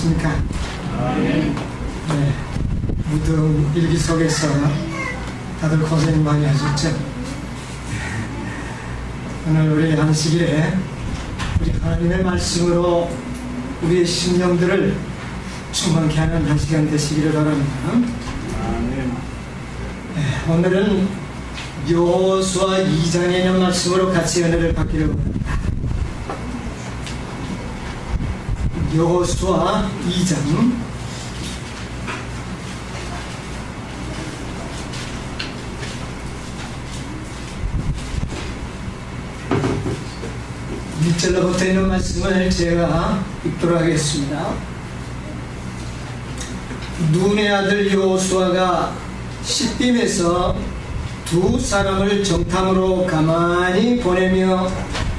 안녕하십니까? 네. 무더운 일기 속에서 다들 고생 많이 하셨죠? 오늘 우리 안식일에 우리 하나님의 말씀으로 우리의 심령들을 충만케 하는 한 시간 되시기를 바랍니다. 네, 오늘은 여호수아 2장에 있는 말씀으로 같이 은혜를 받기를 바랍니다. 여호수아 2장 1절로부터 있는 말씀을 제가 읽도록 하겠습니다. 눈의 아들 여호수아가 시딤에서 두 사람을 정탐으로 가만히 보내며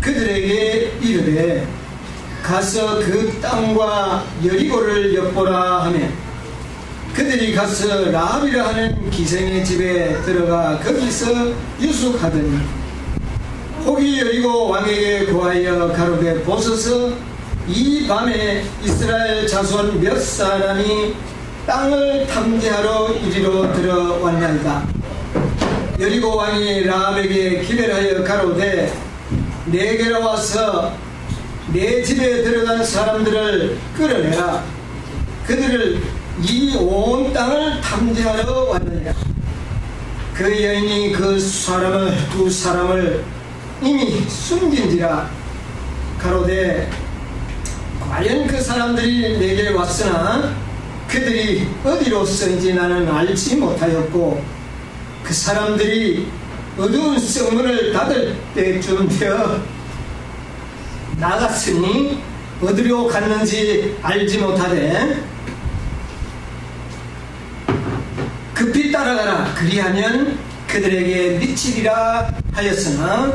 그들에게 이르되 가서 그 땅과 여리고를 엿보라 하며 그들이 가서 라합이라 하는 기생의 집에 들어가 거기서 유숙하더니 혹이 여리고 왕에게 구하여 가로되 보소서 이 밤에 이스라엘 자손 몇 사람이 땅을 탐지하러 이리로 들어왔나이다. 여리고 왕이 라합에게 기별하여 가로되 내게로 와서 내 집에 들어간 사람들을 끌어내라. 그들을 이 온 땅을 탐지하러 왔느니라. 그 여인이 그 두 사람을 이미 숨긴지라. 가로되 과연 그 사람들이 내게 왔으나 그들이 어디로서인지 나는 알지 못하였고 그 사람들이 어두운 성문을 닫을 때쯤 되어 나갔으니 어디로 갔는지 알지 못하되 급히 따라가라. 그리하면 그들에게 미치리라 하였으나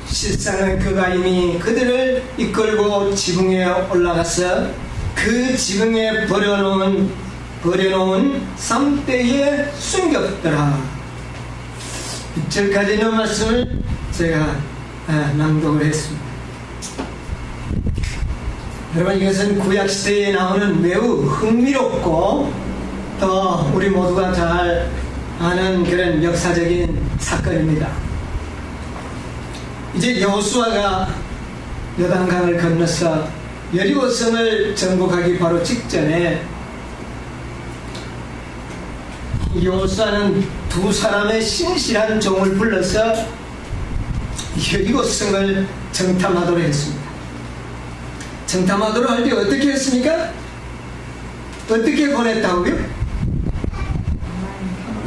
실상은 그가 이미 그들을 이끌고 지붕에 올라가서 그 지붕에 버려놓은 쌈대에 숨겼더라. 6절까지 있는 말씀을 제가 낭독을 했습니다. 여러분, 이것은 구약시대에 나오는 매우 흥미롭고 또 우리 모두가 잘 아는 그런 역사적인 사건입니다. 이제 여호수아가 요단강을 건너서 여리고성을 정복하기 바로 직전에 여호수아는 두 사람의 신실한 종을 불러서 여리고성을 정탐하도록 했습니다. 정탐하도록 할 때 어떻게 했습니까? 어떻게 보냈다고요?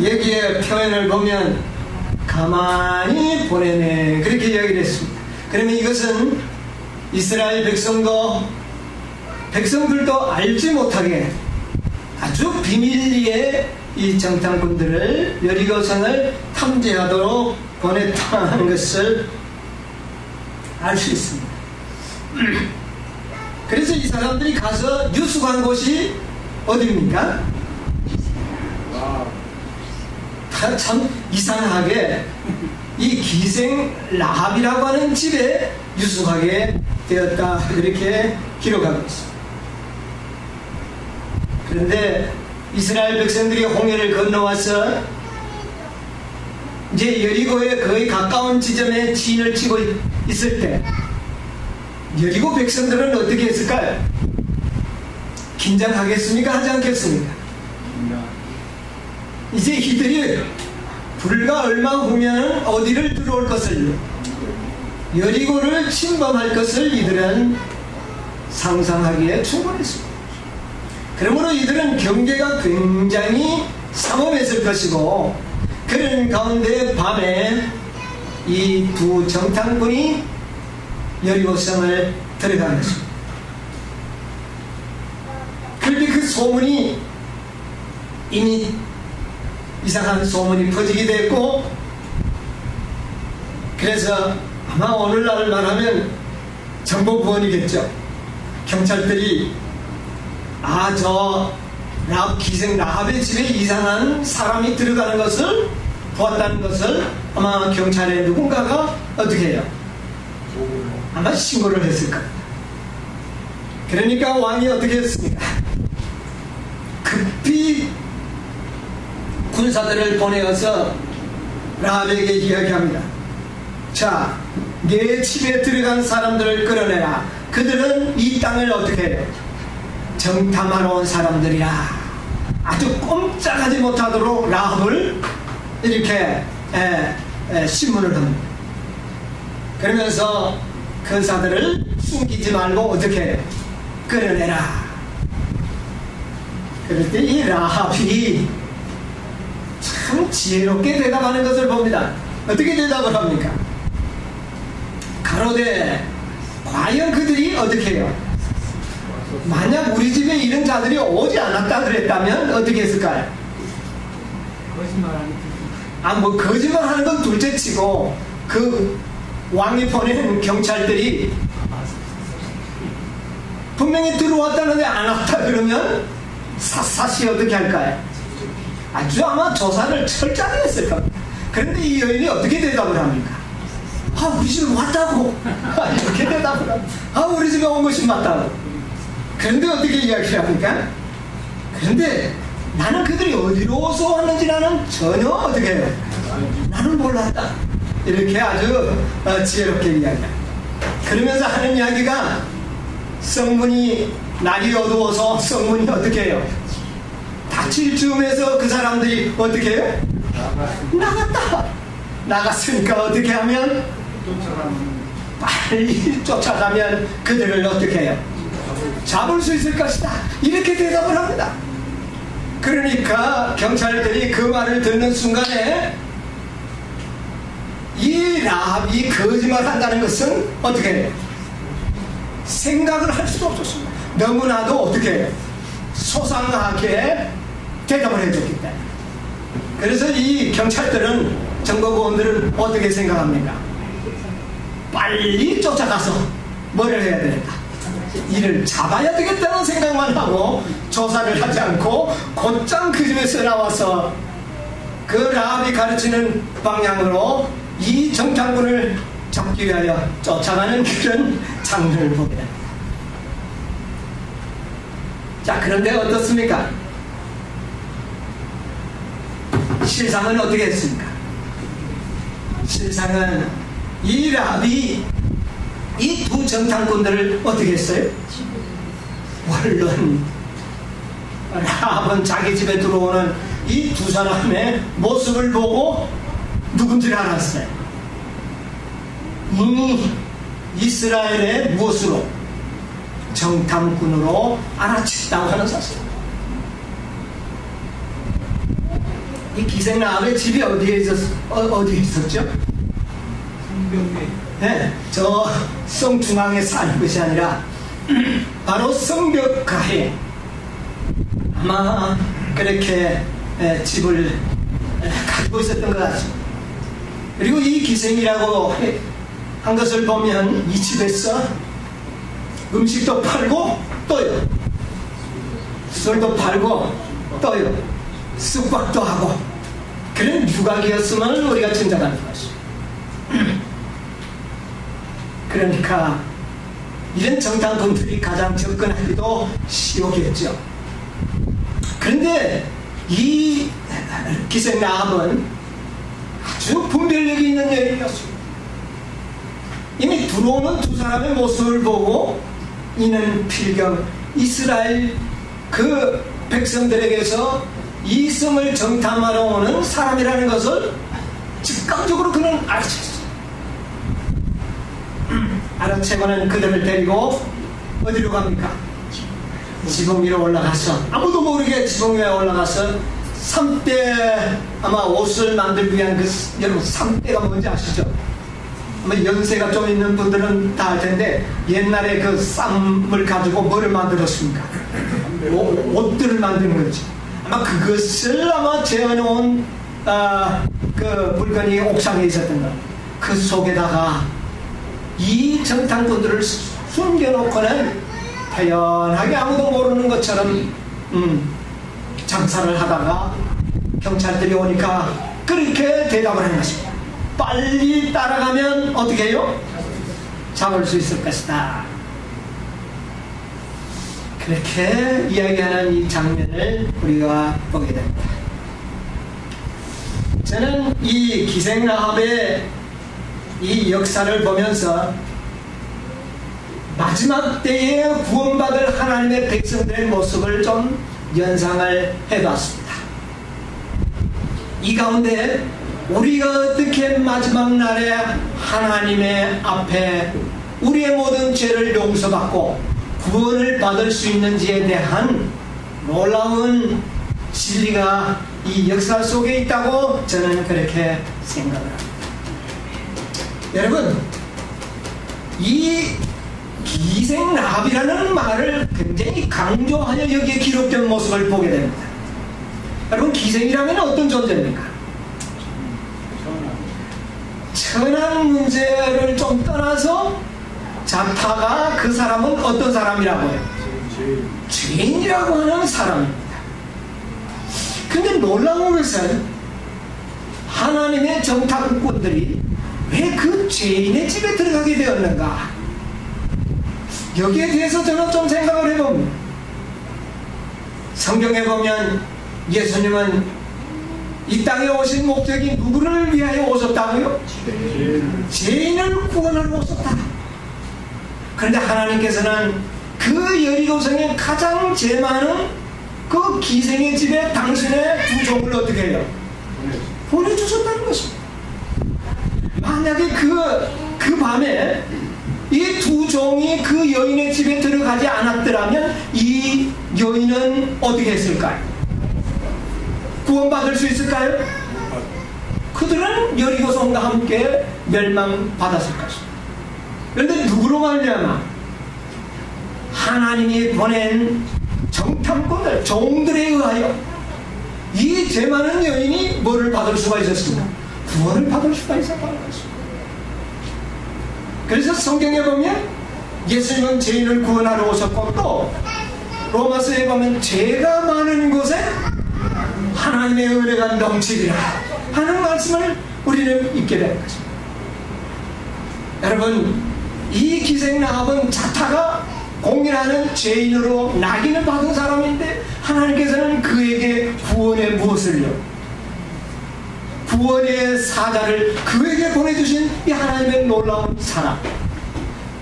여기에 표현을 보면 가만히 보내네, 그렇게 이야기를 했습니다. 그러면 이것은 이스라엘 백성들도 알지 못하게 아주 비밀리에 이 정탐꾼들을 여리고성을 탐지하도록 보냈다는 것을 알 수 있습니다. 그래서 이 사람들이 가서 유숙한 곳이 어디입니까? 참 이상하게 이 기생 라합이라고 하는 집에 유숙하게 되었다, 그렇게 기록하고 있습니다. 그런데 이스라엘 백성들이 홍해를 건너와서 이제 여리고에 거의 가까운 지점에 진을 치고 있을 때 여리고 백성들은 어떻게 했을까요? 긴장하겠습니까? 하지 않겠습니까? 이제 이들이 불과 얼마 후면 어디를 들어올 것을, 여리고를 침범할 것을 이들은 상상하기에 충분했습니다. 그러므로 이들은 경계가 굉장히 삼엄했을 것이고, 그런 가운데 밤에 이 두 정탐꾼이 여리고성을 들어간 것입니다. 그런데 그 소문이 이미 이상한 소문이 퍼지게 됐고, 그래서 아마 오늘날 말하면 정보부원이겠죠. 경찰들이 저 기생 라합의 집에 이상한 사람이 들어가는 것을 보았다는 것을 아마 경찰의 누군가가 어떻게 해요? 아마 신고를 했을 겁니다. 그러니까 왕이 어떻게 했습니까? 급히 군사들을 보내어서 라합에게 이야기합니다. 자, 내 집에 들어간 사람들을 끌어내라. 그들은 이 땅을 어떻게 해요? 정탐하러 온 사람들이라. 아주 꼼짝하지 못하도록 라합을 이렇게 신문을 합니다. 그러면서 근사들을 숨기지 말고 어떻게 해요? 끌어내라. 그럴 때 이 라합이 참 지혜롭게 대답하는 것을 봅니다. 어떻게 대답을 합니까? 가로되 과연 그들이 어떻게 해요? 만약 우리 집에 이런 자들이 오지 않았다 그랬다면 어떻게 했을까요? 뭐 거짓말하는 건 둘째치고 그 왕이 보내는 경찰들이 분명히 들어왔다는데 안 왔다 그러면 샅샅이 어떻게 할까요? 아주 아마 조사를 철저하게 했을 겁니다. 그런데 이 여인이 어떻게 대답을 합니까? 우리 집에 왔다고. 이렇게 대답을 합니다. 우리 집에 온 것이 맞다고. 그런데 어떻게 이야기를 합니까? 그런데 나는 그들이 어디로서 왔는지 나는 전혀 어떻게 해요? 나는 몰랐다. 이렇게 아주 지혜롭게 이야기합니다. 그러면서 하는 이야기가 성문이 날이 어두워서 성문이 어떻게 해요? 닫힐 즈음에서 그 사람들이 어떻게 해요? 나갔다. 나갔으니까 어떻게 하면? 빨리 쫓아가면 그들을 어떻게 해요? 잡을 수 있을 것이다. 이렇게 대답을 합니다. 그러니까 경찰들이 그 말을 듣는 순간에 이 라합이 거짓말한다는 것은 어떻게 해요? 생각을 할 수도 없었습니다. 너무나도 어떻게 해요? 소상하게 대답을 해줬기 때문에. 그래서 이 경찰들은 정보부원들은 어떻게 생각합니까? 빨리 쫓아가서 뭐를 해야 되겠다? 이를 잡아야 되겠다는 생각만 하고 조사를 하지 않고 곧장 그 집에서 나와서 그 라합이 가르치는 방향으로 이 정탐꾼을 잡기 위하여 쫓아가는 그런 장면을 보게 됩니다. 자, 그런데 어떻습니까? 실상은 어떻게 했습니까? 실상은 이 라합이 이 두 정탐꾼들을 어떻게 했어요? 물론 라합은 자기 집에 들어오는 이 두 사람의 모습을 보고 누군지를 알았어요. 이미 이스라엘의 무엇으로? 정탐꾼으로 알아챘다고 하는 사실. 이 기생 라합의 집이 어디에 있었죠? 네, 저 성 중앙에 사는 것이 아니라 바로 성벽 가에 아마 그렇게 집을 가지고 있었던 것 같습니다. 그리고 이 기생이라고 한 것을 보면 이 집에서 음식도 팔고 또요, 술도 팔고 또요, 숙박도 하고 그런 유곽이었으면 우리가 짐작하는 것이죠. 그러니까 이런 정탐꾼들이 가장 접근하기도 쉬웠겠죠. 그런데 이 기생 라합은 아주 분별력이 있는 여인이었습니다. 이미 들어오는 두 사람의 모습을 보고 이는 필경 이스라엘 그 백성들에게서 이 성을 정탐하러 오는 사람이라는 것을 즉각적으로 그는 알아챘어요. 알아채고는 그들을 데리고 어디로 갑니까? 지붕 위로 올라가서 아무도 모르게 지붕 위에 올라가서 삼대, 아마 옷을 만들기 위한 그 여러분 삼대가 뭔지 아시죠? 아마 연세가 좀 있는 분들은 다 알 텐데 옛날에 그 쌈을 가지고 뭐를 만들었습니까? 옷들을 만드는 거지. 아마 그것을 아마 재어놓은 그 물건이 옥상에 있었던 거. 그 속에다가 이 정탐꾼들을 숨겨놓고는 태연하게 아무도 모르는 것처럼 장사를 하다가 경찰들이 오니까 그렇게 대답을 하는 것입니다. 빨리 따라가면 어떻게 해요? 잡을 수 있을 것이다. 그렇게 이야기하는 이 장면을 우리가 보게 됩니다. 저는 이 기생라합의 이 역사를 보면서 마지막 때에 구원받을 하나님의 백성들의 모습을 좀 연상을 해봤습니다. 이 가운데 우리가 어떻게 마지막 날에 하나님의 앞에 우리의 모든 죄를 용서받고 구원을 받을 수 있는지에 대한 놀라운 진리가 이 역사 속에 있다고 저는 그렇게 생각을 합니다. 여러분, 이 기생라합이라는 말을 굉장히 강조하여 여기에 기록된 모습을 보게 됩니다. 여러분, 기생이라면 어떤 존재입니까? 천한 문제를 좀 떠나서 자타가 그 사람은 어떤 사람이라고 해요? 죄인이라고 하는 사람입니다. 근데 놀라운 것은 하나님의 정탐꾼들이 왜 그 죄인의 집에 들어가게 되었는가? 여기에 대해서 저는 좀 생각을 해봅니다. 성경에 보면 예수님은 이 땅에 오신 목적이 누구를 위하여 오셨다고요? 죄인을 구원하러 오셨다. 그런데 하나님께서는 그 여리고성에 가장 죄 많은 그 기생의 집에 당신의 두 종을 어떻게 해요? 보내주셨다는 것입니다. 만약에 그 밤에 이 두 종이 그 여인의 집에 들어가지 않았더라면 이 여인은 어떻게 했을까요? 구원받을 수 있을까요? 그들은 여리고성과 함께 멸망받았을 것입니다. 그런데 누구로 말미암아? 하나님이 보낸 정탐꾼들, 종들에 의하여 이 죄 많은 여인이 뭐를 받을 수가 있었습니까? 구원을 받을 수가 있었다는 것입니다. 그래서 성경에 보면 예수님은 죄인을 구원하러 오셨고, 또 로마서에 보면 죄가 많은 곳에 하나님의 은혜가 넘치리라 하는 말씀을 우리는 읽게 되는 것입니다. 여러분, 이 기생라합은 자타가 공인하는 죄인으로 낙인을 받은 사람인데 하나님께서는 그에게 구원의 무엇을요? 구원의 사자를 그에게 보내주신 이 하나님의 놀라운 사랑,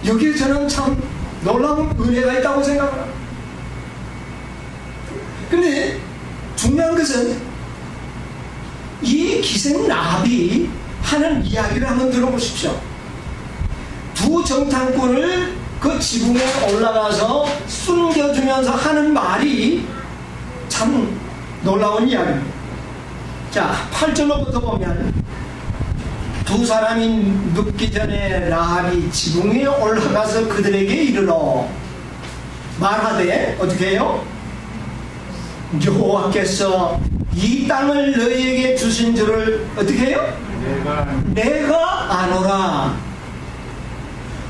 여기에 저는 참 놀라운 은혜가 있다고 생각을 합니다. 근데 중요한 것은 이 기생라합이 하는 이야기를 한번 들어보십시오. 두 정탐꾼을 그 지붕에 올라가서 숨겨주면서 하는 말이 참 놀라운 이야기입니다. 자, 8절로부터 보면 두 사람이 눕기 전에 라합이 지붕에 올라가서 그들에게 이르러 말하되 어떻게 해요? 여호와께서 이 땅을 너희에게 주신 줄을 어떻게 해요? 내가 아노라.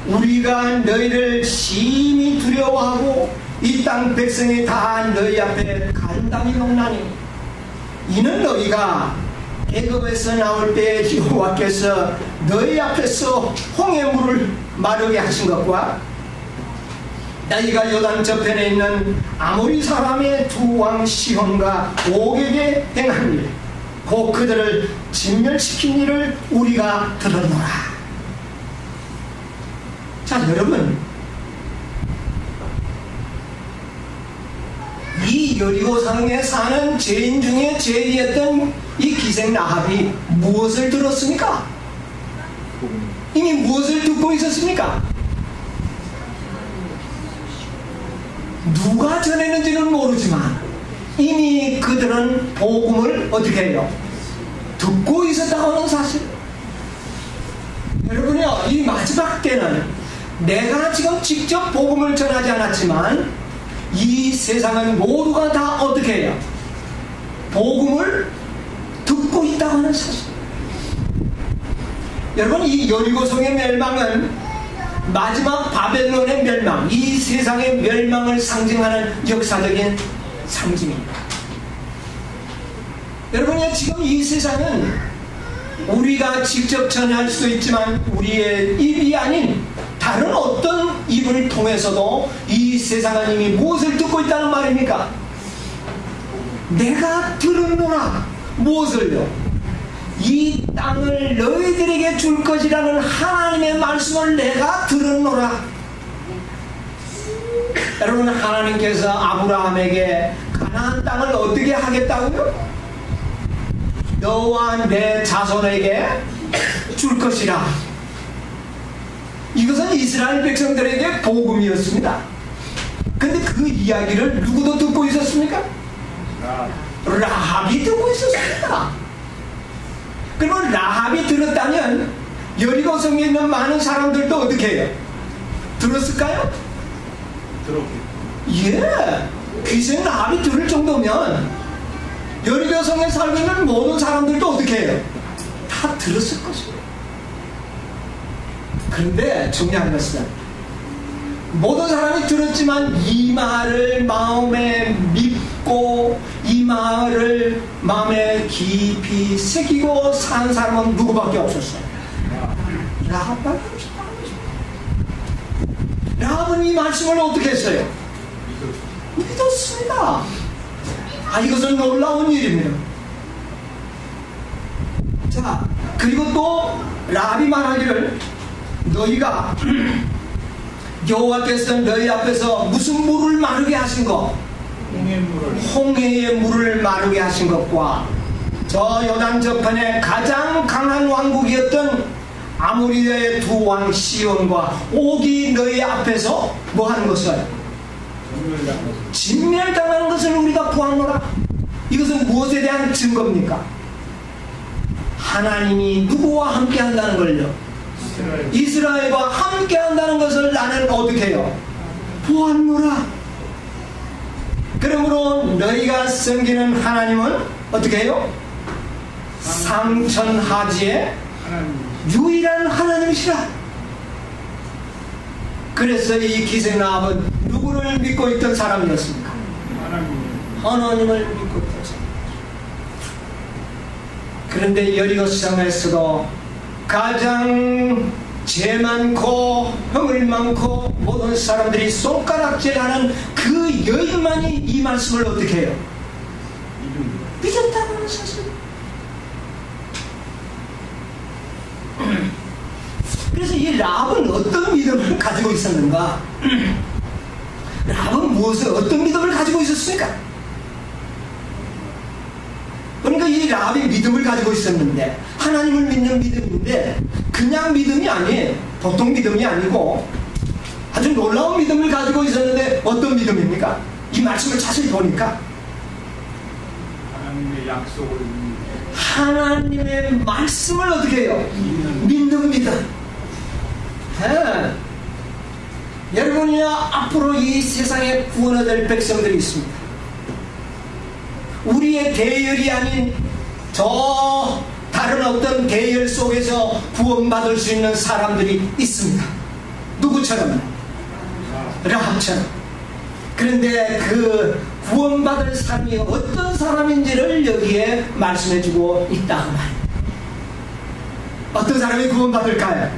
우리가 너희를 심히 두려워하고 이 땅 백성이 다 너희 앞에 간담이 높나니 이는 너희가 애굽에서 나올 때 여호와께서 너희 앞에서 홍해물을 마르게 하신 것과 너희가 요단 저편에 있는 아모리 사람의 두 왕 시혼과 옥에게 행한 일, 곧 그들을 진멸시킨 일을 우리가 들었노라. 자, 여러분, 이 여리고성에 사는 죄인 중에 죄인이었던 이 기생라합이 무엇을 들었습니까? 이미 무엇을 듣고 있었습니까? 누가 전했는지는 모르지만 이미 그들은 복음을 어떻게 해요? 듣고 있었다고 하는 사실. 여러분이요, 이 마지막 때는 내가 지금 직접 복음을 전하지 않았지만 이 세상은 모두가 다 어떻게 해요? 복음을 듣고 있다고 하는 사실. 여러분, 이 여리고성의 멸망은 마지막 바벨론의 멸망, 이 세상의 멸망을 상징하는 역사적인 상징입니다. 여러분이 지금 이 세상은 우리가 직접 전할 수도 있지만 우리의 입이 아닌 다른 어떤 이분을 통해서도 이 세상은 이미 무엇을 듣고 있다는 말입니까? 내가 들었노라. 무엇을요? 이 땅을 너희들에게 줄 것이라는 하나님의 말씀을 내가 들었노라. 여러분, 하나님께서 아브라함에게 가나안 땅을 어떻게 하겠다고요? 너와 내 자손에게 줄 것이라. 이것은 이스라엘 백성들에게 복음이었습니다. 근데 그 이야기를 누구도 듣고 있었습니까? 라합이 듣고 있었습니다. 그러면 라합이 들었다면 여리고 성에 있는 많은 사람들도 어떻게 해요? 들었을까요? 예, 귀신 라합이 들을 정도면 여리고 성에 살고 있는 모든 사람들도 어떻게 해요? 다 들었을 것입니다. 그런데 중요한 것은 모든 사람이 들었지만 이 말을 마음에 믿고 이 말을 마음에 깊이 새기고 산 사람은 누구밖에 없었어요? 라합밖에 없었다는 것입니다. 라합은 이 말씀을 어떻게 했어요? 믿었습니다. 이것은 놀라운 일입니다. 자, 그리고 또 라합이 말하기를 너희가 여호와께서 너희 앞에서 무슨 물을 마르게 하신 것? 홍해의 물을 마르게 하신 것과 저 요단 저편에 가장 강한 왕국이었던 아모리의 두 왕 시온과 옥이 너희 앞에서 뭐 하는 것을? 진멸당하는 것을 우리가 보았노라. 이것은 무엇에 대한 증거입니까? 하나님이 누구와 함께 한다는 걸요? 이스라엘과 함께 한다는 것을 나는 어떻게 해요? 보았노라. 그러므로 너희가 섬기는 하나님은 어떻게 해요? 삼천하지의 유일한 하나님이시라. 그래서 이 기생라합은 누구를 믿고 있던 사람이었습니까? 하나님을 믿고 있던 사람. 그런데 여리고 성에서도 가장 죄 많고 허물 많고 모든 사람들이 손가락질하는 그 여인만이 이 말씀을 어떻게 해요? 믿었다는 사실. 그래서 이 라합은 어떤 믿음을 가지고 있었는가? 라합은 어떤 믿음을 가지고 있었습니까? 그러니까 이 라합이 믿음을 가지고 있었는데, 하나님을 믿는 믿음인데 그냥 믿음이 아니에요. 보통 믿음이 아니고 아주 놀라운 믿음을 가지고 있었는데 어떤 믿음입니까? 이 말씀을 자세히 보니까 하나님의 약속을 하나님의 말씀을 어떻게 해요? 믿는 믿음. 네. 여러분이야 앞으로 이 세상에 구원 얻을 백성들이 있습니다. 우리의 대열이 아닌 저 다른 어떤 대열 속에서 구원받을 수 있는 사람들이 있습니다. 누구처럼? 라합처럼. 그런데 그 구원받을 사람이 어떤 사람인지를 여기에 말씀해주고 있다고 말입니다. 어떤 사람이 구원받을까요?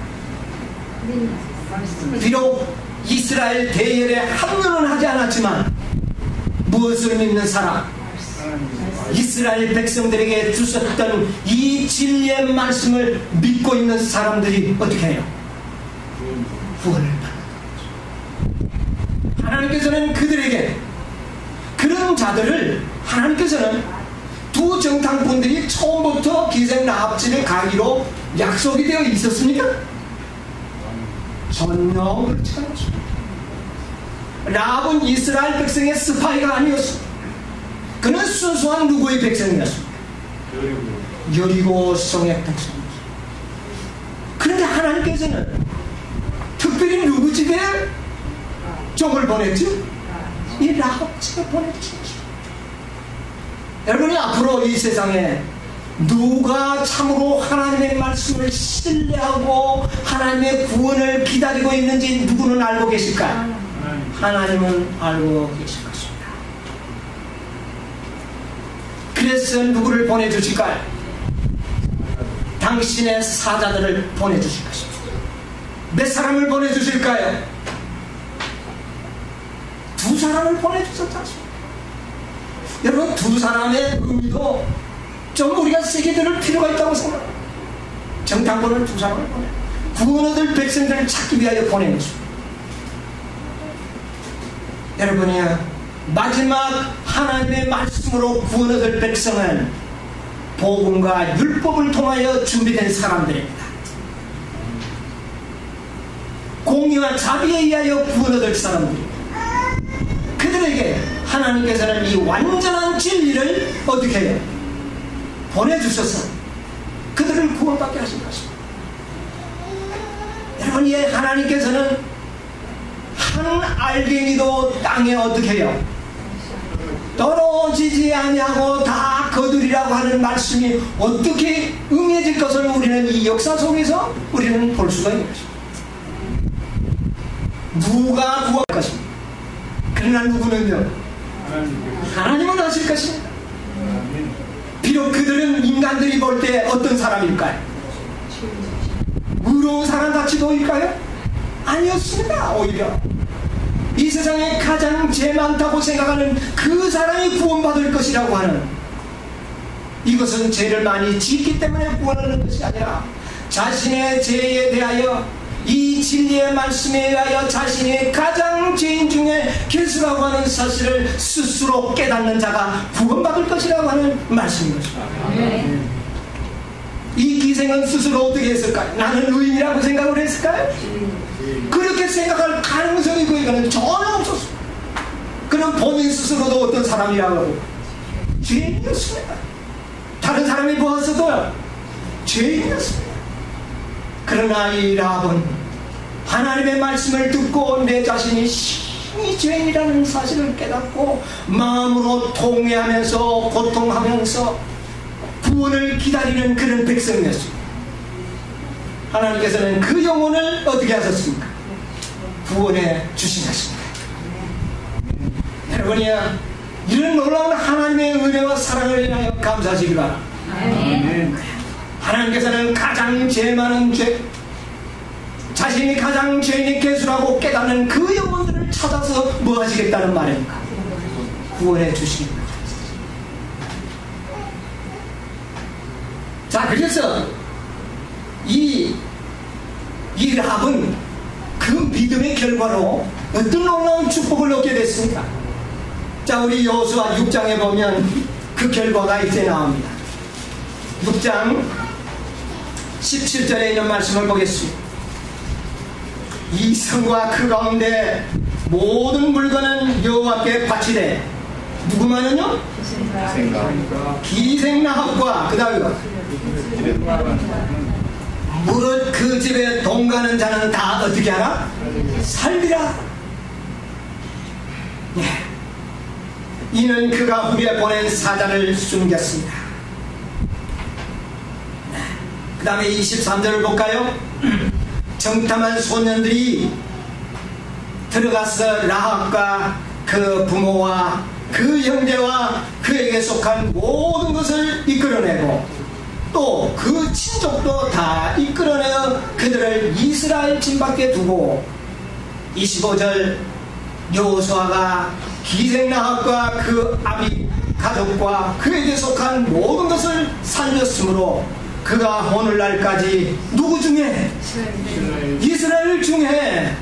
비록 이스라엘 대열에 합류는 하지 않았지만 무엇을 믿는 사람? 이스라엘 백성들에게 주셨던 이 진리의 말씀을 믿고 있는 사람들이 어떻게 해요? 구원을 받는. 하나님께서는 그들에게, 그런 자들을 하나님께서는 두 정탐꾼들이 처음부터 기생 라합 집에 가기로 약속이 되어 있었습니까? 전혀 그렇지 않았습니다. 라합은 이스라엘 백성의 스파이가 아니었습니다. 그는 순수한 누구의 백성이었습니까? 여리고 성의 백성이었습니다. 그런데 하나님께서는 특별히 누구 집에 종을 보냈죠? 이 라합 집에 보냈죠. 여러분이 앞으로 이 세상에 누가 참으로 하나님의 말씀을 신뢰하고 하나님의 구원을 기다리고 있는지 누구는 알고 계실까요? 하나님은 알고 계실 것입니다. 그래서 누구를 보내주실까요? 당신의 사자들을 보내주실 것입니다. 몇 사람을 보내주실까요? 2사람을 보내주셨지 않습니까? 여러분, 2사람의 의미도 좀 우리가 세게 들을 필요가 있다고 생각합니다. 정탐꾼을 2사람을 보내, 구원 얻을 백성들을 찾기 위하여 보낸 것입니다. 여러분이야, 마지막 하나님의 말씀으로 구원 얻을 백성은 복음과 율법을 통하여 준비된 사람들입니다. 공의와 자비에 의하여 구원 얻을 사람들입니다. 그들에게 하나님께서는 이 완전한 진리를 어떻게 해요? 보내주셔서 그들을 구원받게 하신 것입니다. 여러분, 이 하나님께서는 한 알갱이도 땅에 어떻게 해요? 떨어지지 아니하고 다 거두리라고 하는 말씀이 어떻게 응해질 것을 우리는 이 역사 속에서 우리는 볼 수가 있는 것입니다. 누가 구원할 것입니다. 그러나 누구는요? 하나님은 하실 것입니다. 비록 그들은 인간들이 볼 때 어떤 사람일까요? 의로운 사람같이 보일까요? 아니었습니다. 오히려 이 세상에 가장 죄 많다고 생각하는 그 사람이 구원받을 것이라고 하는, 이것은 죄를 많이 짓기 때문에 구원하는 것이 아니라 자신의 죄에 대하여 이 진리의 말씀에 의하여 자신이 가장 죄인 중에 괴수라고 하는 사실을 스스로 깨닫는 자가 구원받을 것이라고 하는 말씀인 것입니다. 이 기생은 스스로 어떻게 했을까요? 나는 의인이라고 생각을 했을까요? 그렇게 생각할 가능성이 그에게는 전혀 없었습니다. 그는 본인 스스로도 어떤 사람이라고 하고 죄인이었습니다. 다른 사람이 보았어도 죄인이었습니다. 그러나 이 라합은 하나님의 말씀을 듣고 내 자신이 신이 죄인이라는 사실을 깨닫고 마음으로 통회하면서 고통하면서 구원을 기다리는 그런 백성이었습니다. 하나님께서는 그 영혼을 어떻게 하셨습니까? 구원해 주신 것입니다. 여러분이야, 이런 놀라운 하나님의 은혜와 사랑을 인하여 감사하시기 바랍니다. 하나님께서는 가장 죄 많은 죄, 자신이 가장 죄인의 괴수라고 깨닫는 그 영혼들을 찾아서 뭐 하시겠다는 말입니까? 구원해 주십니다. 자, 그래서 이 라합은 그 믿음의 결과로 어떤 놀라운 축복을 얻게 됐습니까? 자, 우리 여호수아 6장에 보면 그 결과가 이제 나옵니다. 6장 17절에 있는 말씀을 보겠습니다. 이 성과 그 가운데 모든 물건은 여호와께 바치되, 누구만은요? 기생라합과 그 다음에 무릇 그 집에 동가는 자는 다 어떻게 하라? 살리라. 예. 이는 그가 후에 보낸 사자를 숨겼습니다. 그 다음에 23절을 볼까요? 정탐한 소년들이 들어가서 라합과 그 부모와 그 형제와 그에게 속한 모든 것을 이끌어내고 또 그 친족도 다 이끌어내어 그들을 이스라엘 진 밖에 두고, 25절 여호수아가 기생라합과 그 아비 가족과 그에게 속한 모든 것을 살렸으므로 그가 오늘날까지 누구 중에? 이스라엘 중에.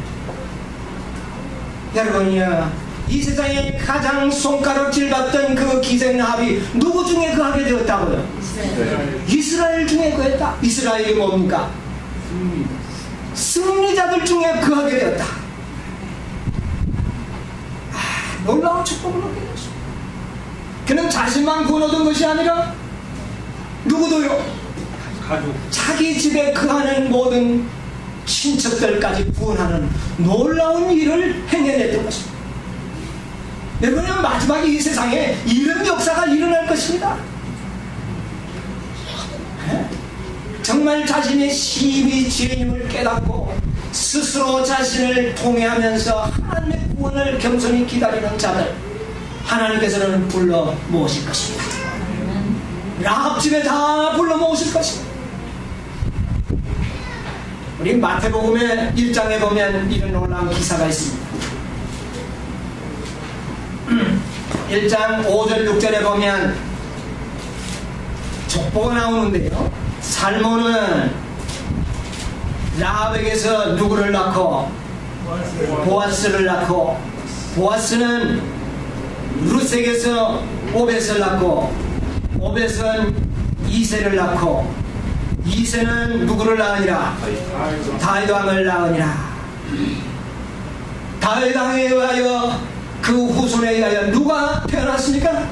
여러분이야, 이 세상에 가장 손가락질 받던 그 기생라합이 누구 중에 그하게 되었다고요? 이스라엘 중에 그했다. 이스라엘이 뭡니까? 승리자들 중에 그하게 되었다. 놀라운 축복을 얻게 되었습니다. 그는 자신만 구원 얻은 것이 아니라 누구도요? 가족. 자기 집에 거하는 모든 친척들까지 구원하는 놀라운 일을 행해냈던 것입니다. 여러분, 마지막에 이 세상에 이런 역사가 일어날 것입니다. 정말 자신의 심히 죄임을 깨닫고 스스로 자신을 통회하면서 하나님의 구원을 겸손히 기다리는 자들, 하나님께서는 불러 모으실 것입니다. 라합 집에 다 불러 모으실 것입니다. 우리 마태복음의 1장에 보면 이런 놀라운 기사가 있습니다. 1장 5절 6절에 보면 족보가 나오는데요. 살몬은 라합에게서 누구를 낳고 보아스를 낳고, 보아스는 룻에게서 오벳을 낳고, 오벳은 이새를 낳고, 이새는 누구를 낳으니라? 다윗 왕을 낳으니라. 다윗 왕에 의하여 그 후손에 의하여 누가 태어났습니까?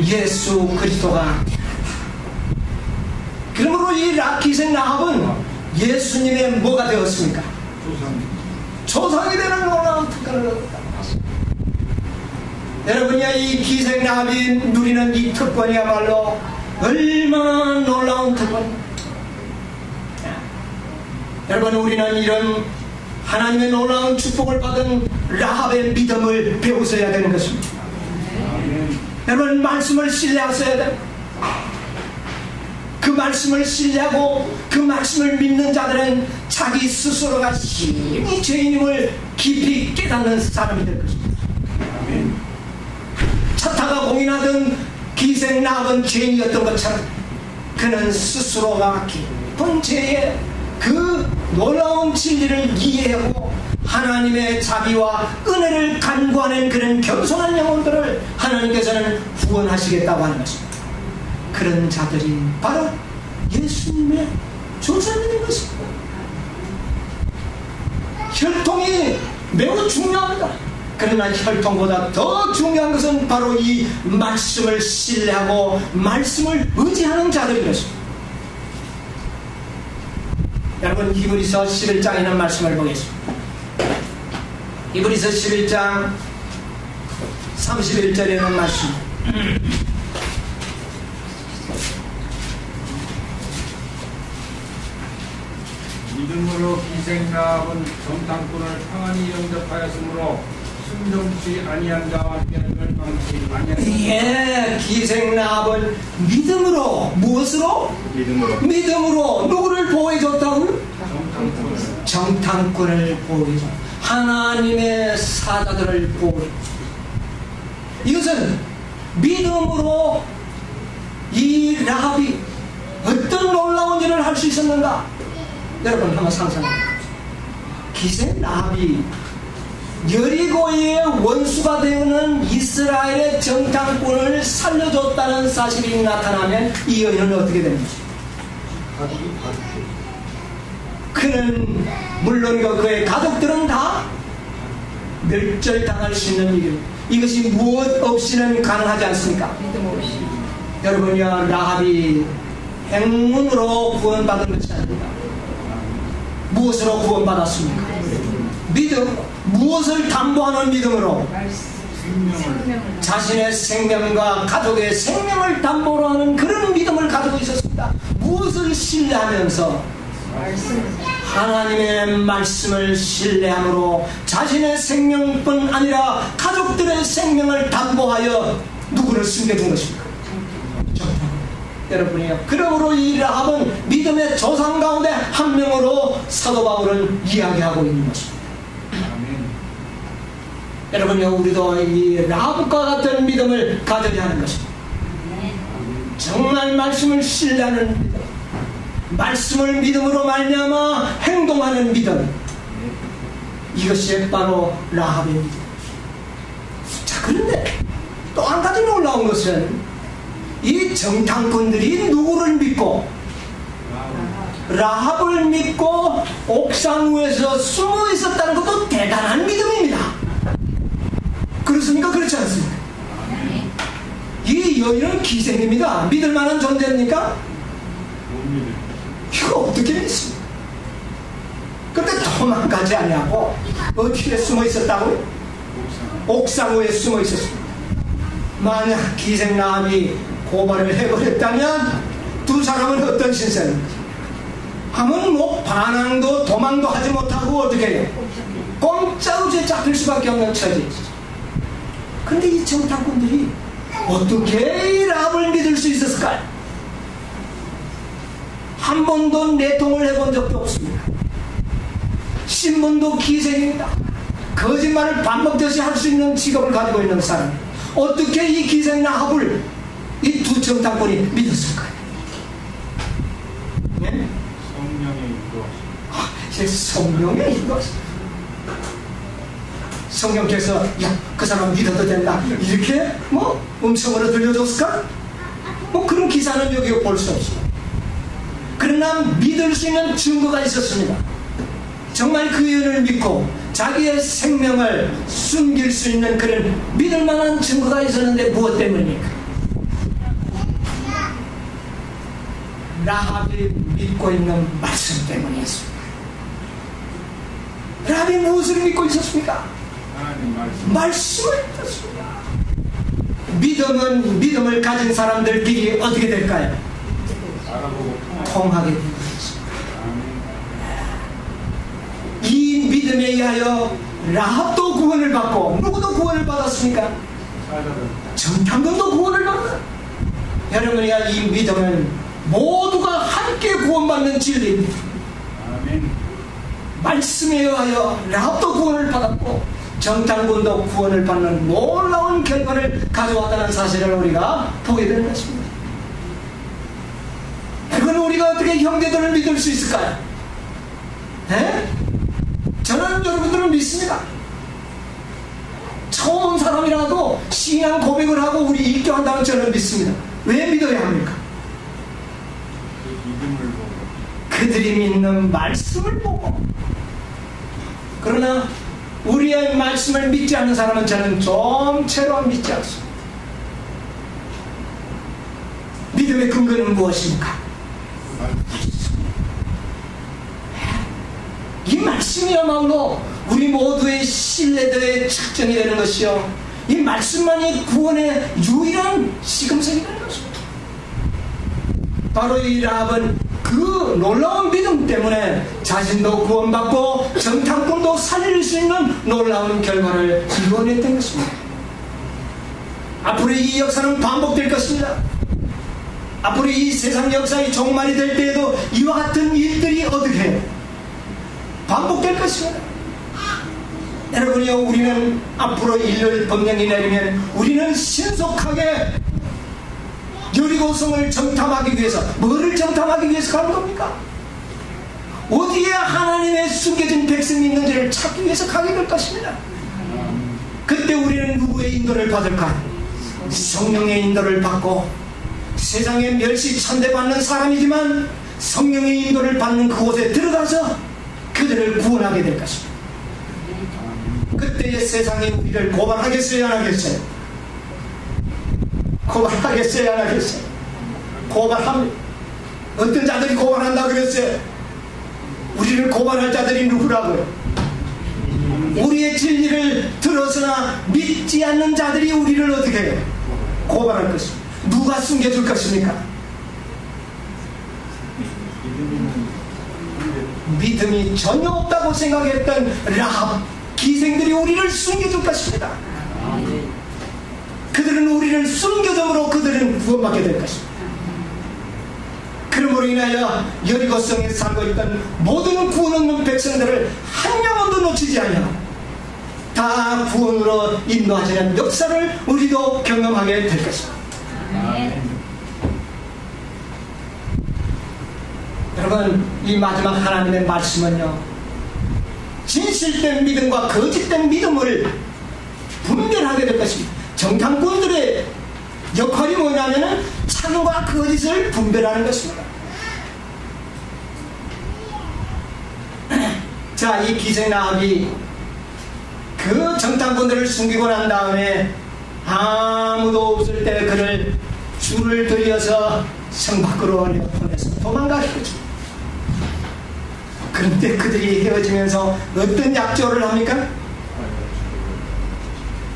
예수 그리스도가. 그러므로 이 기생 라합은 예수님의 뭐가 되었습니까? 조상이 되는 놀라운 특권을 얻었다. 여러분이 이 기생 라합이 누리는 이 특권이야말로 얼마나 놀라운 특권입니다. 여러분, 우리는 이런 하나님의 놀라운 축복을 받은 라합의 믿음을 배우셔야 되는 것입니다. 여러분, 말씀을 신뢰하셔야 됩니다. 그 말씀을 신뢰하고 그 말씀을 믿는 자들은 자기 스스로가 심히 죄인임을 깊이 깨닫는 사람이 될 것입니다. 차타가 공인하던 기생 라합은 죄인이었던 것처럼 그는 스스로가 깊은 죄에 그 놀라운 진리를 이해하고 하나님의 자비와 은혜를 간구하는 그런 겸손한 영혼들을 하나님께서는 후원하시겠다고 하는 것입니다. 그런 자들이 바로 예수님의 조상인 것입니다. 혈통이 매우 중요합니다. 그러나 혈통보다 더 중요한 것은 바로 이 말씀을 신뢰하고 말씀을 의지하는 자들인 것입니다. 여러분, 히브리서 11장에 있는 말씀을 보겠습니다. 히브리서 11장 31절에 있는 말씀. 믿음으로 기생 라합은 정탐꾼을 평안히 영접하였으므로 순종치 아니한 자와 함께함을 방치 아니한. 예, 기생 라합은 믿음으로, 무엇으로? 믿음으로 누구를 보호해줬다고요? 정탐꾼을 보호해줘. 하나님의 사자들을 보호해줘. 이것은 믿음으로 이 라합이 어떤 놀라운 일을 할 수 있었는가? 여러분 한번 상상해보세요. 기생 라합이 여리고의 원수가 되는 이스라엘의 정탐꾼을 살려줬다는 사실이 나타나면 이 여인은 어떻게 되는 것입니까? 그는 물론이고 그의 가족들은 다 멸절당할 수 있는 일입니다. 이것이 무엇 없이는 가능하지 않습니까? 여러분이요, 라합이 행운으로 구원받은 것이 아닙니다. 무엇으로 구원받았습니까? 믿음. 무엇을 담보하는 믿음으로? 자신의 생명과 가족의 생명을 담보로 하는 그런 믿음을 가지고 있었습니다. 무엇을 신뢰하면서? 하나님의 말씀을 신뢰함으로 자신의 생명뿐 아니라 가족들의 생명을 담보하여 누구를 숨겨준 것입니까? 여러분이요, 그러므로 이 라합은 믿음의 조상 가운데 한 명으로 사도 바울은 이야기하고 있는 것입니다. 여러분요, 우리도 이 라합과 같은 믿음을 가져야 하는 것입니다. 정말 말씀을 신뢰하는 믿음, 말씀을 믿음으로 말미암아 행동하는 믿음, 이것이 바로 라합의 믿음. 자, 그런데 또 한 가지 놀라운 것은 이 정탐꾼들이 누구를 믿고? 라합을 믿고 옥상 위에서 숨어 있었다는 것도 대단한 믿음입니다. 그렇습니까? 그렇지 않습니까? 이 여인은 기생입니다. 믿을 만한 존재입니까? 이거 어떻게 믿습니까? 근데 도망가지 않냐고? 어디에 숨어 있었다고요? 옥상 위에 숨어 있었습니다. 만약 기생 라합이 고발을 해버렸다면 두 사람은 어떤 신세입니까? 하면 뭐 반항도 도망도 하지 못하고 어떻게 해요? 꼼짝없이 잡힐 수밖에 없는 처지. 근데 이 정탐꾼들이 어떻게 이 라합을 믿을 수 있었을까요? 한 번도 내통을 해본 적도 없습니다. 신분도 기생입니다. 거짓말을 밥 먹듯이 할 수 있는 직업을 가지고 있는 사람, 어떻게 이 기생 라합을 이 두 정탐꾼이 믿었을까요? 네? 성령의 인도. 성령의 인도. 성령께서 야, 그 사람 믿어도 된다 이렇게 뭐 음성으로 들려줬을까? 뭐 그런 기사는 여기 볼 수 없습니다. 그러나 믿을 수 있는 증거가 있었습니다. 정말 그 예언을 믿고 자기의 생명을 숨길 수 있는 그런 믿을 만한 증거가 있었는데 무엇 때문입니까? 라합이 믿고 있는 말씀 때문이었습니다. 라합이 무엇을 믿고 있었습니까? 하나님 말씀. 말씀을 믿었습니다. 믿음을 가진 사람들끼리 어떻게 될까요? 알아보고 통하게 되는 것입니다. 이 믿음에 의하여 라합도 구원을 받고 누구도 구원을 받았습니까? 정탐꾼도 구원을 받았다. 여러분이야 이 믿음은 모두가 함께 구원받는 진리입니다. 아멘. 말씀에 의하여 라합도 구원을 받았고 정탐꾼도 구원을 받는 놀라운 결과를 가져왔다는 사실을 우리가 보게 되는 것입니다. 여러분 우리가 어떻게 형제들을 믿을 수 있을까요? 에? 저는 여러분들을 믿습니다. 처음 온 사람이라도 신앙 고백을 하고 우리 입교한다면 저는 믿습니다. 왜 믿어야 합니까? 믿음을 보고. 그들이 믿는 말씀을 보고. 그러나 우리의 말씀을 믿지 않는 사람은 저는 좀채로 믿지 않습니다. 믿음의 근거는 무엇입니까? 이 말씀이야말로 우리 모두의 신뢰도의 측정이 되는 것이요, 이 말씀만이 구원의 유일한 시금석이 되는 것입니다. 바로 이 라합은 그 놀라운 믿음 때문에 자신도 구원받고 정탐꾼도 살릴 수 있는 놀라운 결과를 이뤄냈던 것입니다. 앞으로 이 역사는 반복될 것입니다. 앞으로 이 세상 역사의 종말이 될 때에도 이와 같은 일들이 어떻게 해요? 반복될 것입니다. 여러분이요, 우리는 앞으로 일요일 법령이 내리면 우리는 신속하게 여리고성을 정탐하기 위해서, 뭐를 정탐하기 위해서 가는 겁니까? 어디에 하나님의 숨겨진 백성이 있는지를 찾기 위해서 가게 될 것입니다. 그때 우리는 누구의 인도를 받을까? 성령의 인도를 받고, 세상에 멸시 천대받는 사람이지만 성령의 인도를 받는 그곳에 들어가서 그들을 구원하게 될 것입니다. 그때의 세상이 우리를 고발하겠어요, 안 하겠어요? 고발하겠어요, 안 하겠어요? 고발합니다. 어떤 자들이 고발한다 그랬어요? 우리를 고발할 자들이 누구라고요? 우리의 진리를 들어서나 믿지 않는 자들이 우리를 어떻게 해요? 고발할 것입니다. 누가 숨겨줄 것입니까? 믿음이 전혀 없다고 생각했던 라합 기생들이 우리를 숨겨줄 것입니다. 그들은 우리를 숨겨줌으로 그들은 구원받게 될 것입니다. 그러므로 인하여 여리고성에 살고 있던 모든 구원 얻는 백성들을 한 영혼도 놓치지 아니하고 다 구원으로 인도하시는 역사를 우리도 경험하게 될 것입니다. 여러분, 이 마지막 하나님의 말씀은요, 진실된 믿음과 거짓된 믿음을 분별하게 될 것입니다. 정탐꾼들의 역할이 뭐냐면은 참과 거짓을 분별하는 것입니다. 자, 이 기생 라합이 그 정탐꾼들을 숨기고 난 다음에 아무도 없을 때 그를 줄을 들여서 성 밖으로 내보내서 도망가겠죠. 그런데 그들이 헤어지면서 어떤 약조를 합니까?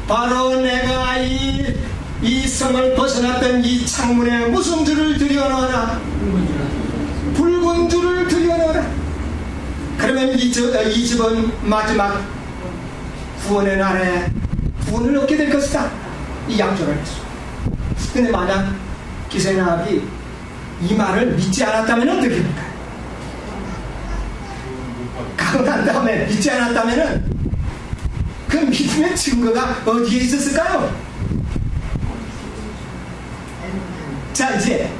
바로 내가 이 성을 벗어났던 이 창문에 무슨 줄을 들여놓아라? 붉은 줄을 들여놓아라. 그러면 이 집은 마지막 구원의 날에 구원을 얻게 될 것이다. 이 약조를 했습니다. 근데 만약 기생 라합이 이 말을 믿지 않았다면 어떻게 됩니까? 가고 난 다음에 믿지 않았다면 그 믿음의 증거가 어디에 있었을까요? 자, 이제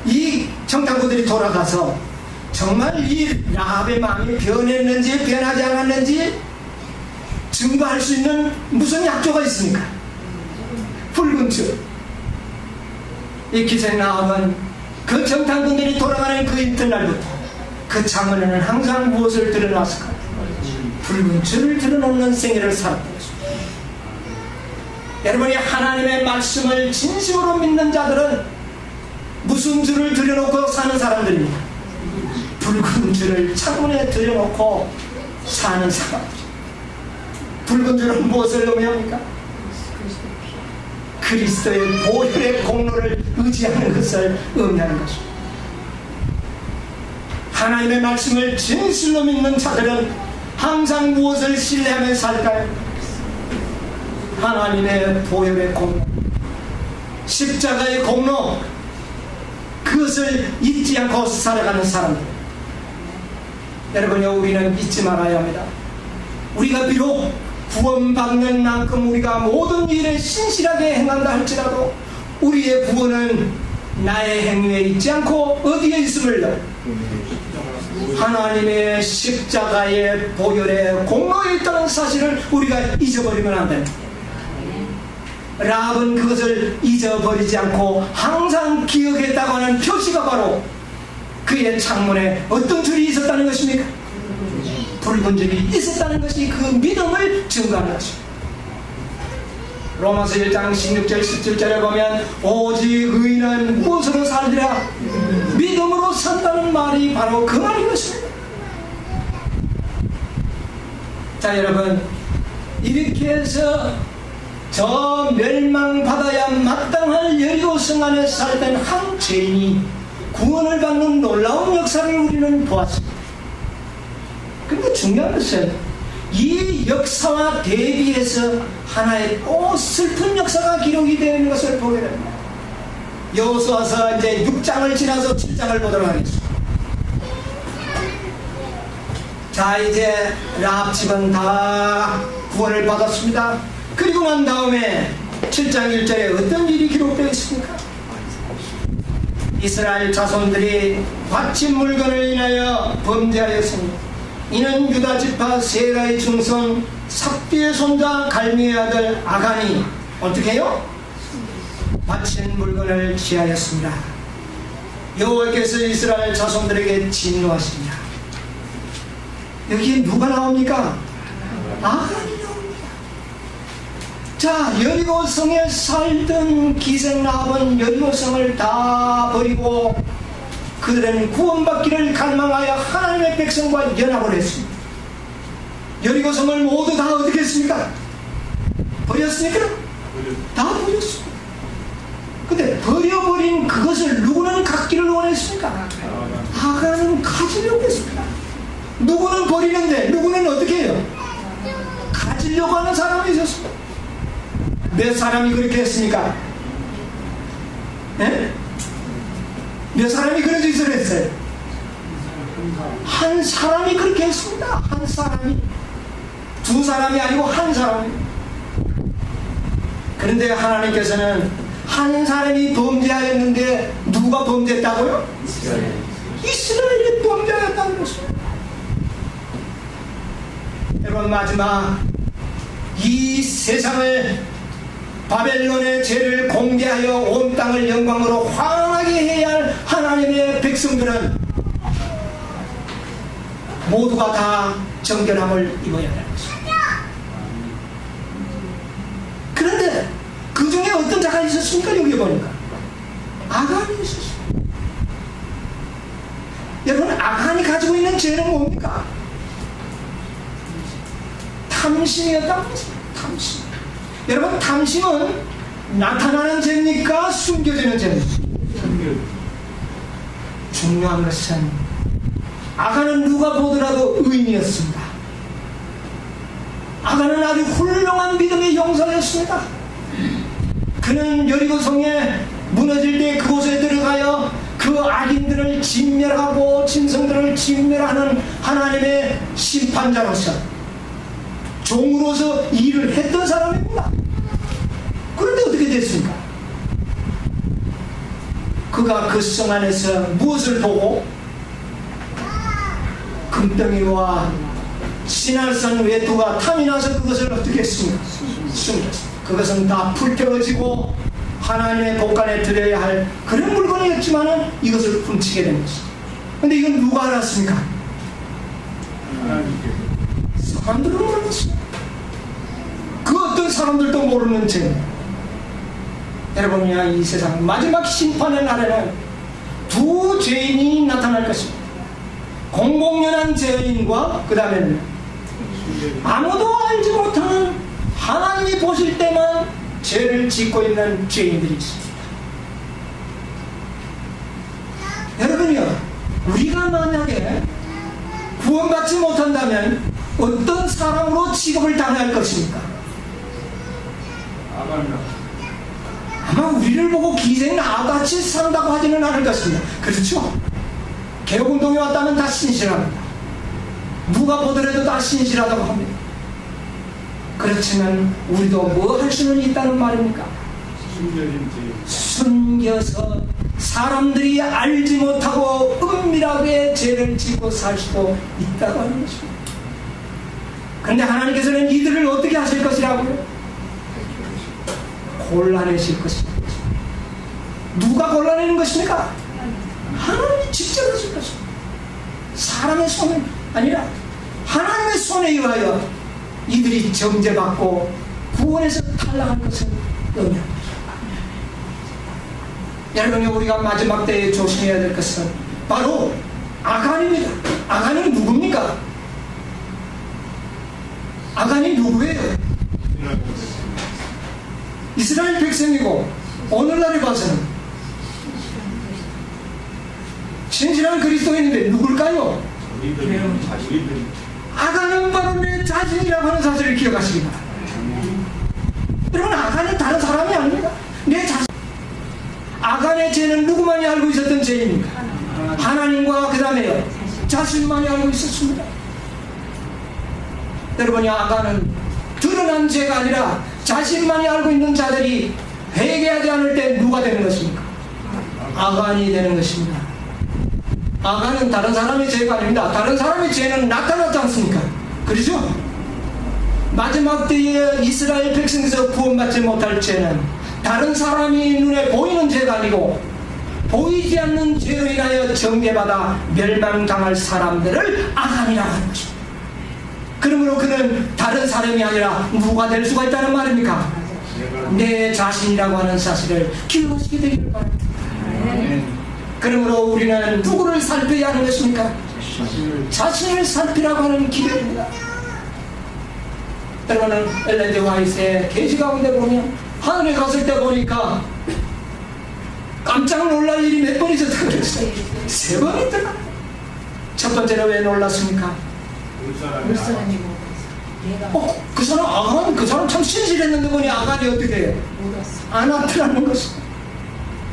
이 청당부들이 돌아가서 정말 이 라합의 마음이 변했는지 변하지 않았는지 증거할 수 있는 무슨 약조가 있습니까? 붉은 줄. 이 기생 라합은 그 청당분들이 돌아가는 그 이튿날부터 그 창문에는 항상 무엇을 드러놨을까? 붉은 줄을 드러놓는 생애를 살았던 것입니다. 여러분이 하나님의 말씀을 진심으로 믿는 자들은 무슨 줄을 들여놓고 사는 사람들입니다. 붉은 줄을 창문에 들여놓고 사는 사람들. 붉은 줄은 무엇을 의미합니까? 그리스도의 보혈의 공로를 의지하는 것을 의미하는 것입니다. 하나님의 말씀을 진실로 믿는 자들은 항상 무엇을 신뢰하며 살까요? 하나님의 보혈의 공로, 십자가의 공로, 그것을 잊지 않고 살아가는 사람들. 여러분요, 우리는 잊지 말아야 합니다. 우리가 비록 구원받는 만큼 우리가 모든 일에 신실하게 행한다 할지라도 우리의 구원은 나의 행위에 있지 않고 어디에 있음을 하나님의 십자가의 보혈의 공로에 있다는 사실을 우리가 잊어버리면 안 됩니다. 라합은 그것을 잊어버리지 않고 항상 기억했다고 하는 표시가 바로 그의 창문에 어떤 줄이 있었다는 것입니까? 붉은 줄이 있었다는 것이 그 믿음을 증거하는 것입니다. 로마서 1장 16절 17절에 보면 오직 의인은 무엇으로 살리라? 믿음으로 산다는 말이 바로 그 말인 것입니다. 자, 여러분, 이렇게 해서 저 멸망받아야 마땅할 여리고성 안에 살던 한 죄인이 구원을 받는 놀라운 역사를 우리는 보았습니다. 그런데 중요한 것은 이 역사와 대비해서 하나의 또 슬픈 역사가 기록이 되어 있는 것을 보게 됩니다. 여호수아서 이제 6장을 지나서 7장을 보도록 하겠습니다. 자, 이제 라합 집은 다 구원을 받았습니다. 그리고 난 다음에 7장 1절에 어떤 일이 기록되어 있습니까? 이스라엘 자손들이 바친 물건을 인하여 범죄하였습니다. 이는 유다 지파 세라의 중손 삽비의 손자 갈미의 아들 아간이 어떻게 해요? 바친 물건을 취하였습니다. 여호와께서 이스라엘 자손들에게 진노하십니다. 여기에 누가 나옵니까? 아간이 나옵니다. 자, 여리고성에 살던 기생 라합은 여리고성을 다 버리고 그들은 구원받기를 갈망하여 하나님의 백성과 연합을 했습니다. 여리고성을 모두 다 어떻게 했습니까? 버렸습니까? 다 버렸습니다. 근데 버려버린 그것을 누구는 갖기를 원했습니까? 아간은 가지려고 했습니다. 누구는 버리는데 누구는 어떻게 해요? 가지려고 하는 사람이 있었습니다. 몇 사람이 그렇게 했습니까? 네? 몇 사람이 그런 짓을 했어요? 한 사람이 그렇게 했습니다. 한 사람이. 두 사람이 아니고 한 사람이. 그런데 하나님께서는 한 사람이 범죄하였는데 누가 범죄했다고요? 이스라엘이 범죄하였다는 것입니다. 여러분, 마지막 이 세상을 바벨론의 죄를 공개하여 온 땅을 영광으로 환하게 해야 할 하나님의 백성들은 모두가 다 정결함을 입어야 하는 것입니다. 그런데 그 중에 어떤 자가 있었습니까? 여기 보니까 아간이 있었습니다. 여러분, 아간이 가지고 있는 죄는 뭡니까? 탐심이었다는 것입니다. 탐심. 여러분, 탐심은 나타나는 죄입니까? 숨겨지는 죄입니까? 중요한 것은 아간은 누가 보더라도 의인이었습니다. 아간은 아주 훌륭한 믿음의 용사였습니다. 그는 여리고성에 무너질 때 그곳에 들어가여 그 악인들을 진멸하고 짐승들을 진멸하는 하나님의 심판자로서 종으로서 일을 했던 사람입니다. 그런데 어떻게 됐습니까? 그가 그 성 안에서 무엇을 보고 금덩이와 시날산 외투가 탐이 나서 그것을 어떻게 했습니까? 숨겼습니다. 그것은 다 불태워지고 하나님의 복간에 드려야 할 그런 물건이었지만 이것을 훔치게 된 것입니다. 그런데 이건 누가 알았습니까? 사람들은 몰랐습니다. 그 어떤 사람들도 모르는 죄. 여러분이야, 이 세상 마지막 심판의 날에는 두 죄인이 나타날 것입니다. 공공연한 죄인과 그 다음에는 아무도 알지 못하는 하나님이 보실 때만 죄를 짓고 있는 죄인들이 있습니다. 여러분이요, 우리가 만약에 구원받지 못한다면 어떤 사람으로 취급을 당할 것입니까? 아마 우리를 보고 기생 아같이 산다고 하지는 않을 것입니다. 그렇죠? 개혁운동에 왔다면 다 신실합니다. 누가 보더라도 다 신실하다고 합니다. 그렇지만 우리도 뭐 할 수는 있다는 말입니까? 숨겨서 사람들이 알지 못하고 은밀하게 죄를 짓고 살 수도 있다고 하는 것입니다. 그런데 하나님께서는 이들을 어떻게 하실 것이라고요? 골라내실 것입니다. 누가 골라내는 것입니까? 하나님이 직접 하실 것입니다. 사람의 손이 아니라 하나님의 손에 의하여 이들이 정죄받고 구원에서 탈락할 것을 의미합니다. 여러분이 우리가 마지막 때에 조심해야 될 것은 바로 아간입니다. 아간이 누굽니까? 아간이 누구예요? 이스라엘 백성이고 오늘날에 봐서는 신실한 그리스도인인데 누굴까요? 아간은 바로 내 자신이라고 하는 사실을 기억하시기 바랍니다. 여러분, 아간은 다른 사람이 아닙니다. 내 자신. 아간의 죄는 누구만이 알고 있었던 죄입니까? 하나님과 그 다음에요, 자신만이 알고 있었습니다. 여러분이 아간은 드러난 죄가 아니라 자신만이 알고 있는 자들이 회개하지 않을 때 누가 되는 것입니까? 아간이 되는 것입니다. 아간은 다른 사람의 죄가 아닙니다. 다른 사람의 죄는 나타나지 않습니까? 그렇죠? 마지막 때에 이스라엘 백성에서 구원받지 못할 죄는 다른 사람이 눈에 보이는 죄가 아니고 보이지 않는 죄로 인하여 정죄받아 멸망당할 사람들을 아간이라고 하는 것입니다. 그러므로 그는 다른 사람이 아니라 누가 될 수가 있다는 말입니까? 내 자신이라고 하는 사실을 기억하시게 되기를 바랍니다. 그러므로 우리는 누구를 살펴야 하는 것입니까? 자신을 살피라고 하는 기회입니다. 여러분은 엘렌 화이트의 계시 가운데 보면 하늘에 갔을 때 보니까 깜짝 놀랄 일이 몇 번 있었다고 그랬어요. 3번 있더라. 첫 번째는 왜 놀랐습니까? 그 사람 아간, 그 사람 참 신실했는데 보니 아간이 어떻게 해요? 안 왔더라는 것입니다.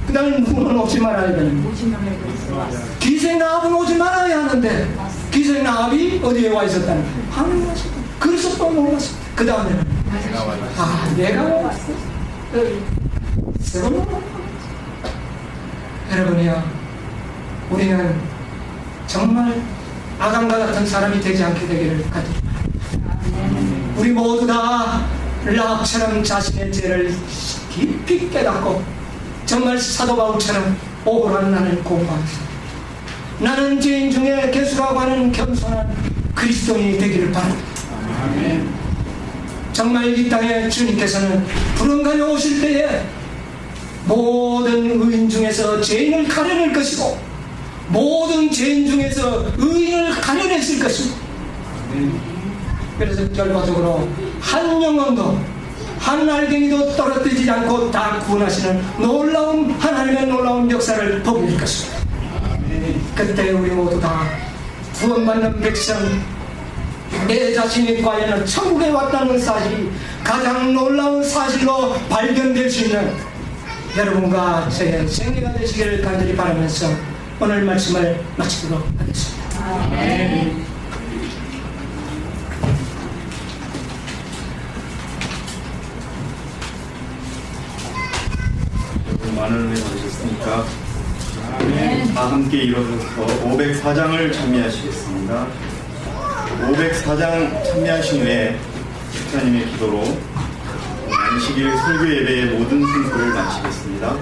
그 다음에 누구는 오지 말아야 되는 거예요. 기생 나합은 오지 말아야 하는데 기생 나합이 어디에 와 있었다는 거예요? 하늘에 와 있었다. 그래서 또 놀랐어. 그 다음에는 내가 왔어. 여러분이요, 우리는 정말 아간과 같은 사람이 되지 않게 되기를 간절히 바랍니다. 우리 모두 다 라합처럼 자신의 죄를 깊이 깨닫고 정말 사도 바울처럼 오호라는 나는 공부합니다. 나는 죄인 중에 개수라고 하는 겸손한 그리스도인이 되기를 바랍니다. 정말 이 땅에 주님께서는 부름가에 오실 때에 모든 의인 중에서 죄인을 가려낼 것이고 모든 죄인 중에서 의인을 가려냈을 것입니다. 그래서 결과적으로 한 영혼도 한 알갱이도 떨어뜨리지 않고 다 구원하시는 놀라운 하나님의 놀라운 역사를 보게 될 것입니다. 그때 우리 모두 다 구원받는 백성, 내 자신이 과연 천국에 왔다는 사실이 가장 놀라운 사실로 발견될 수 있는 여러분과 제 생애가 되시기를 간절히 바라면서 오늘 말씀을 마치도록 하겠습니다. 아멘. 많은 은혜 받으셨습니까? 다 함께 일어서서 504장을 찬미하시겠습니다. 504장 찬미하신 후에 집사님의 기도로 안식일 설교 예배의 모든 순서를 마치겠습니다.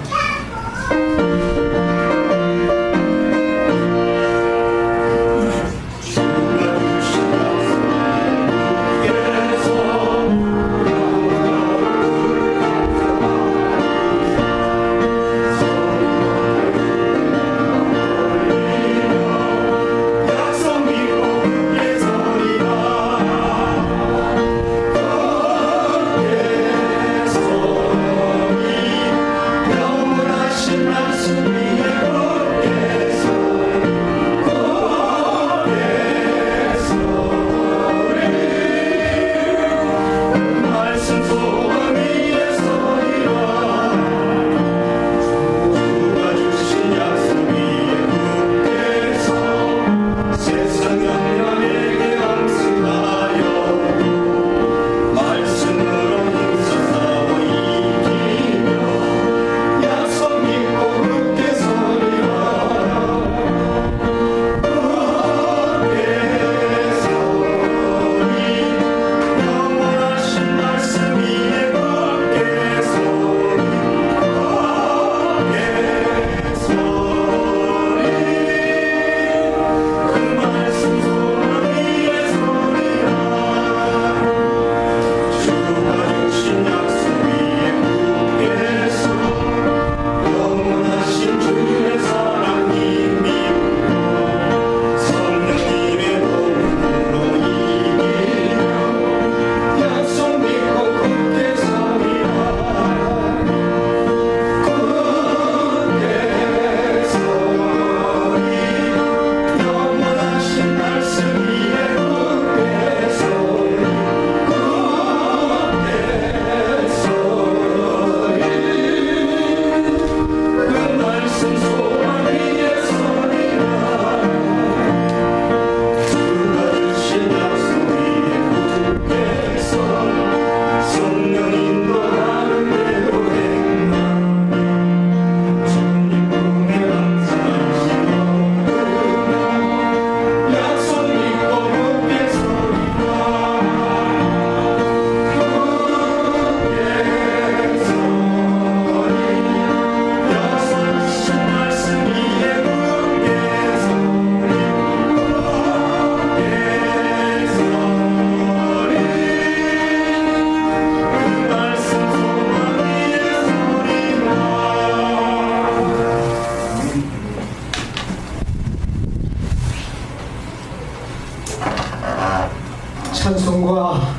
찬송과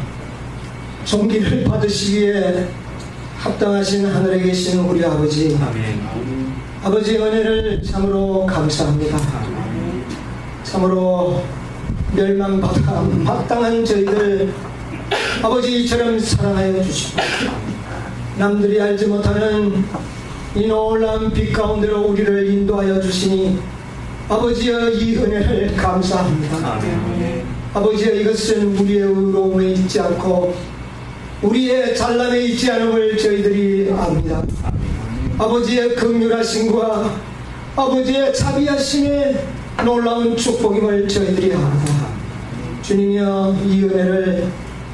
존귀를 받으시기에 합당하신 하늘에 계신 우리 아버지, 아버지의 은혜를 참으로 감사합니다. 참으로 멸망받아 마땅한 저희들 아버지처럼 사랑하여 주시고 남들이 알지 못하는 이 놀라운 빛 가운데로 우리를 인도하여 주시니 아버지의 이 은혜를 감사합니다. 아버지의 이것은 우리의 의로움에 있지 않고 우리의 잘남에 있지 않음을 저희들이 압니다. 아버지의 긍휼하심과 아버지의 자비하심의 놀라운 축복임을 저희들이 압니다. 주님이여, 이 은혜를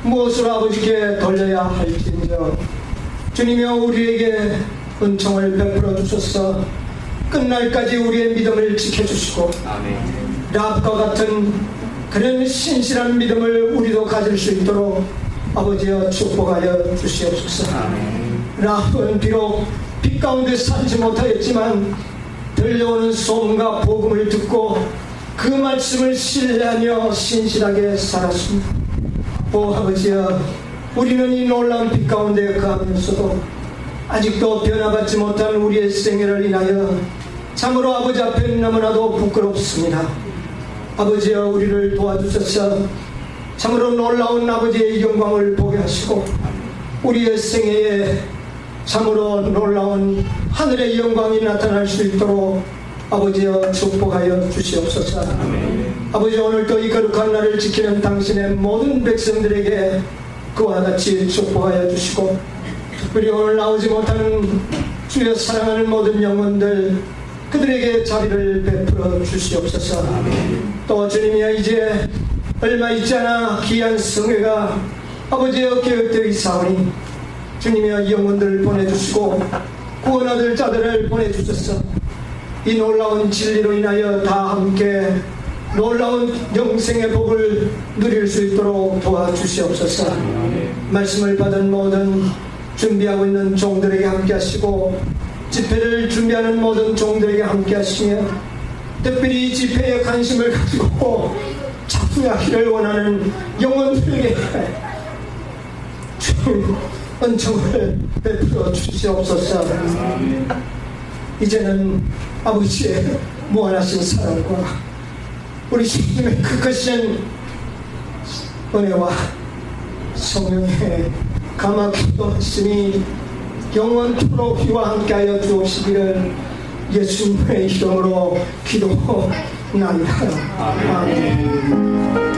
무엇으로 아버지께 돌려야 할지인지요, 주님이여 우리에게 은총을 베풀어 주셔서 끝날까지 우리의 믿음을 지켜주시고 랍과 같은 그런 신실한 믿음을 우리도 가질 수 있도록 아버지여 축복하여 주시옵소서. 랍은 비록 빛 가운데 살지 못하였지만 들려오는 소문과 복음을 듣고 그 말씀을 신뢰하며 신실하게 살았습니다. 오 아버지여, 우리는 이 놀라운 빛 가운데 거하면서도 아직도 변화받지 못한 우리의 생애를 인하여 참으로 아버지 앞에 너무나도 부끄럽습니다. 아버지여, 우리를 도와주셔서 참으로 놀라운 아버지의 영광을 보게 하시고 우리의 생애에 참으로 놀라운 하늘의 영광이 나타날 수 있도록 아버지여 축복하여 주시옵소서. 아버지 오늘도 이 거룩한 날을 지키는 당신의 모든 백성들에게 그와 같이 축복하여 주시고, 특별히 오늘 나오지 못하는 주여 사랑하는 모든 영혼들 그들에게 자비를 베풀어 주시옵소서. 또 주님이여 이제 얼마 있지 않아 귀한 성회가 아버지여 계획되어 있사오니 주님이여 영혼들을 보내주시고 구원 얻을 자들을 보내주셔서 이 놀라운 진리로 인하여 다 함께 놀라운 영생의 복을 누릴 수 있도록 도와주시옵소서. 말씀을 받은 모든 준비하고 있는 종들에게 함께 하시고 집회를 준비하는 모든 종들에게 함께 하시며, 특별히 집회에 관심을 가지고 작품하기를 원하는 영혼들에게 주님 은총을 베풀어 주시옵소서. 이제는 아버지의 무한하신 사랑과 우리 주님의 그 크신 은혜와 성령의 감화기도 하시니 영원토록 이와 함께하여 주옵시기를 예수님의 이름으로 기도나이다. 아멘.